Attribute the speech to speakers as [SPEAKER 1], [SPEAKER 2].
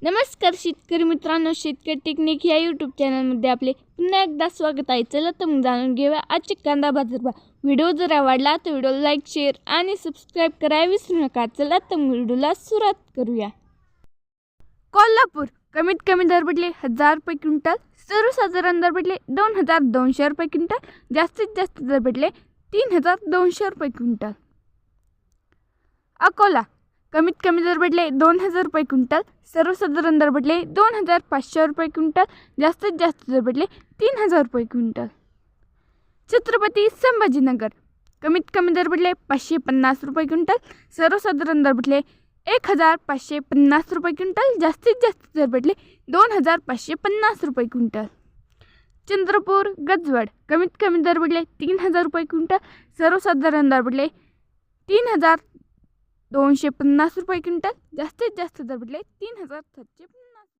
[SPEAKER 1] नमस्कार शेतकरी मित्रांनो, शेतकरी टेक्निक या यूट्यूब चॅनलमध्ये आपले पुन्हा एकदा स्वागत आहे. चला तर मग जाणून घेऊया आजचे कांदा बाजारभाव. व्हिडिओ जर आवडला तर व्हिडिओला लाईक, शेअर आणि सबस्क्राईब करायला विसरू नका. चला तर मग व्हिडिओला सुरुवात करूया. कोल्हापूर कमीत कमी दर भेटले 1000 रुपये क्विंटल, सर्वसाधारण दर भेटले 2200 रुपये क्विंटल, जास्तीत जास्त दर भेटले 3200 रुपये क्विंटल. अकोला कमीत कमी दर भेटले 2000 रुपये क्विंटल, सर्वसाधारण दर भेटले 2500 रुपये क्विंटल, जास्तीत जास्त दर भेटले 3000 रुपये क्विंटल. छत्रपती संभाजीनगर कमीत कमी दर भेटले 550 रुपये क्विंटल, सर्वसाधारण दर भेटले 1550 रुपये क्विंटल, जास्तीत जास्त दर भेटले 2550 रुपये क्विंटल. चंद्रपूर गजवड कमीत कमी दर भेटले 3000 रुपये क्विंटल, सर्वसाधारण दर भेटले 3250 रुपये क्विंटल, जास्तीत जास्त दर भेटले 3750.